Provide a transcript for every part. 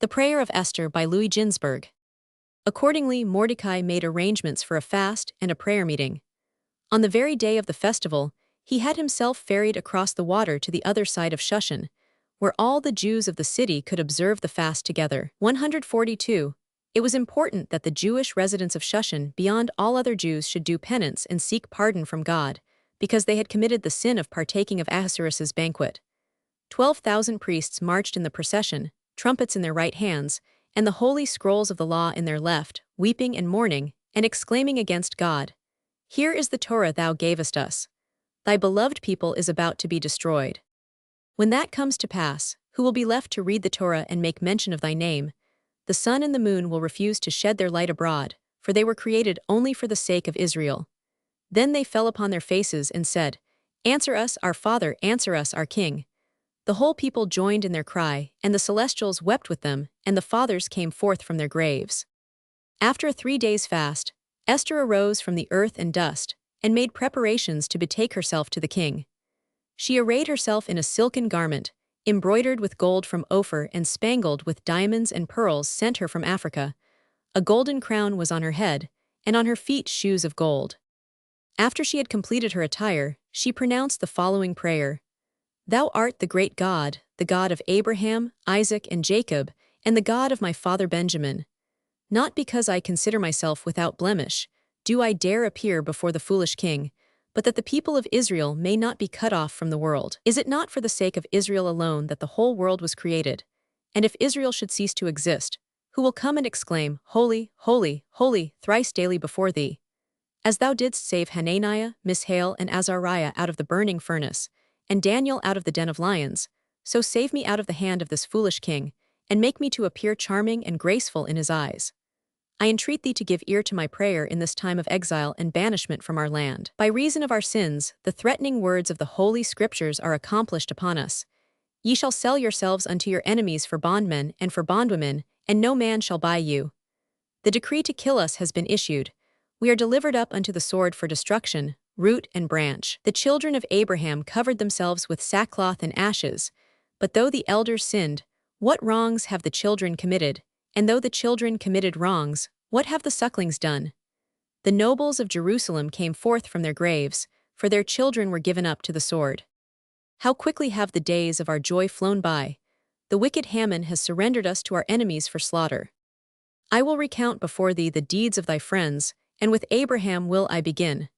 The Prayer of Esther by Ginzberg. Accordingly, Mordecai made arrangements for a fast and a prayer meeting. On the very day of the festival, he had himself ferried across the water to the other side of Shushan, where all the Jews of the city could observe the fast together. 142. It was important that the Jewish residents of Shushan beyond all other Jews should do penance and seek pardon from God, because they had committed the sin of partaking of Ahasuerus's banquet. 12,000 priests marched in the procession, trumpets in their right hands, and the holy scrolls of the law in their left, weeping and mourning, and exclaiming against God. Here is the Torah thou gavest us. Thy beloved people is about to be destroyed. When that comes to pass, who will be left to read the Torah and make mention of thy name? The sun and the moon will refuse to shed their light abroad, for they were created only for the sake of Israel. Then they fell upon their faces and said, Answer us, our Father, answer us, our King. The whole people joined in their cry, and the celestials wept with them, and the fathers came forth from their graves. After a 3 days' fast, Esther arose from the earth and dust, and made preparations to betake herself to the king. She arrayed herself in a silken garment, embroidered with gold from Ophir and spangled with diamonds and pearls sent her from Africa. A golden crown was on her head, and on her feet shoes of gold. After she had completed her attire, she pronounced the following prayer. Thou art the great God, the God of Abraham, Isaac, and Jacob, and the God of my father Benjamin. Not because I consider myself without blemish, do I dare appear before the foolish king, but that the people of Israel may not be cut off from the world. Is it not for the sake of Israel alone that the whole world was created? And if Israel should cease to exist, who will come and exclaim, Holy, holy, holy, thrice daily before thee? As thou didst save Hananiah, Mishael, and Azariah out of the burning furnace, and Daniel out of the den of lions, so save me out of the hand of this foolish king, and make me to appear charming and graceful in his eyes. I entreat thee to give ear to my prayer in this time of exile and banishment from our land. By reason of our sins, the threatening words of the holy scriptures are accomplished upon us. Ye shall sell yourselves unto your enemies for bondmen and for bondwomen, and no man shall buy you. The decree to kill us has been issued. We are delivered up unto the sword for destruction, root and branch. The children of Abraham covered themselves with sackcloth and ashes. But though the elders sinned, what wrongs have the children committed? And though the children committed wrongs, what have the sucklings done? The nobles of Jerusalem came forth from their graves, for their children were given up to the sword. How quickly have the days of our joy flown by! The wicked Haman has surrendered us to our enemies for slaughter. I will recount before thee the deeds of thy friends, and with Abraham will I begin.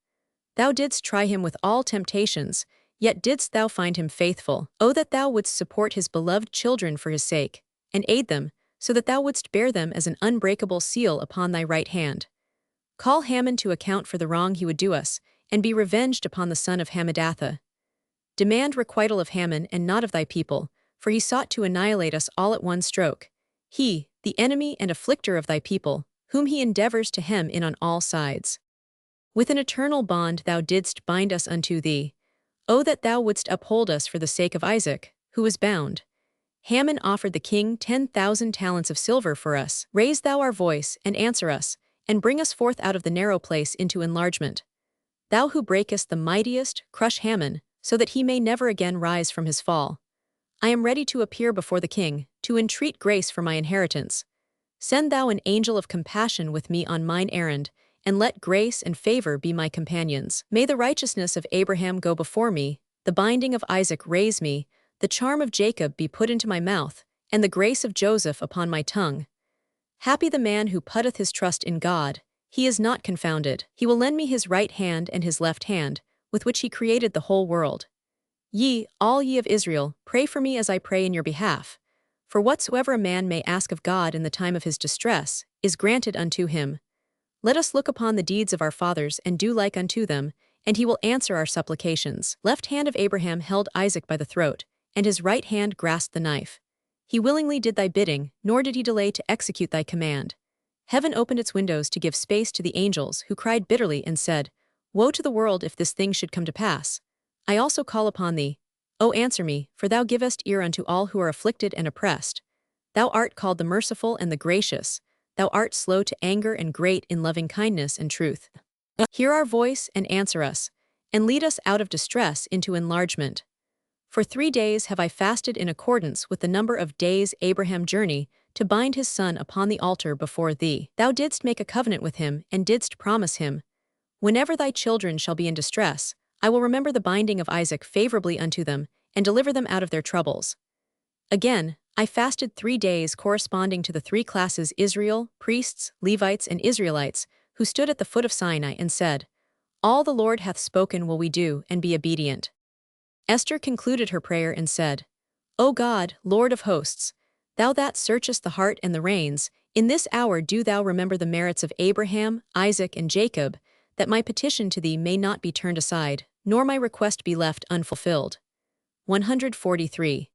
Thou didst try him with all temptations, yet didst thou find him faithful. O that thou wouldst support his beloved children for his sake, and aid them, so that thou wouldst bear them as an unbreakable seal upon thy right hand. Call Haman to account for the wrong he would do us, and be revenged upon the son of Hammedatha. Demand requital of Haman and not of thy people, for he sought to annihilate us all at one stroke. He, the enemy and afflicter of thy people, whom he endeavors to hem in on all sides. With an eternal bond thou didst bind us unto thee. O that thou wouldst uphold us for the sake of Isaac, who was bound. Haman offered the king 10,000 talents of silver for us. Raise thou our voice, and answer us, and bring us forth out of the narrow place into enlargement. Thou who breakest the mightiest, crush Haman, so that he may never again rise from his fall. I am ready to appear before the king, to entreat grace for my inheritance. Send thou an angel of compassion with me on mine errand, and let grace and favor be my companions. May the righteousness of Abraham go before me, the binding of Isaac raise me, the charm of Jacob be put into my mouth, and the grace of Joseph upon my tongue. Happy the man who putteth his trust in God, he is not confounded. He will lend me his right hand and his left hand, with which he created the whole world. Ye, all ye of Israel, pray for me as I pray in your behalf. For whatsoever a man may ask of God in the time of his distress, is granted unto him. Let us look upon the deeds of our fathers and do like unto them, and he will answer our supplications. Left hand of Abraham held Isaac by the throat, and his right hand grasped the knife. He willingly did thy bidding, nor did he delay to execute thy command. Heaven opened its windows to give space to the angels, who cried bitterly and said, Woe to the world if this thing should come to pass. I also call upon thee. O answer me, for thou givest ear unto all who are afflicted and oppressed. Thou art called the merciful and the gracious. Thou art slow to anger and great in loving kindness and truth. Hear our voice and answer us, and lead us out of distress into enlargement. For 3 days have I fasted in accordance with the number of days Abraham journeyed to bind his son upon the altar before thee. Thou didst make a covenant with him, and didst promise him, whenever thy children shall be in distress, I will remember the binding of Isaac favorably unto them, and deliver them out of their troubles. Again, I fasted 3 days corresponding to the 3 classes Israel, priests, Levites, and Israelites, who stood at the foot of Sinai and said, All the Lord hath spoken will we do, and be obedient. Esther concluded her prayer and said, O God, Lord of hosts, thou that searchest the heart and the reins, in this hour do thou remember the merits of Abraham, Isaac, and Jacob, that my petition to thee may not be turned aside, nor my request be left unfulfilled. 143.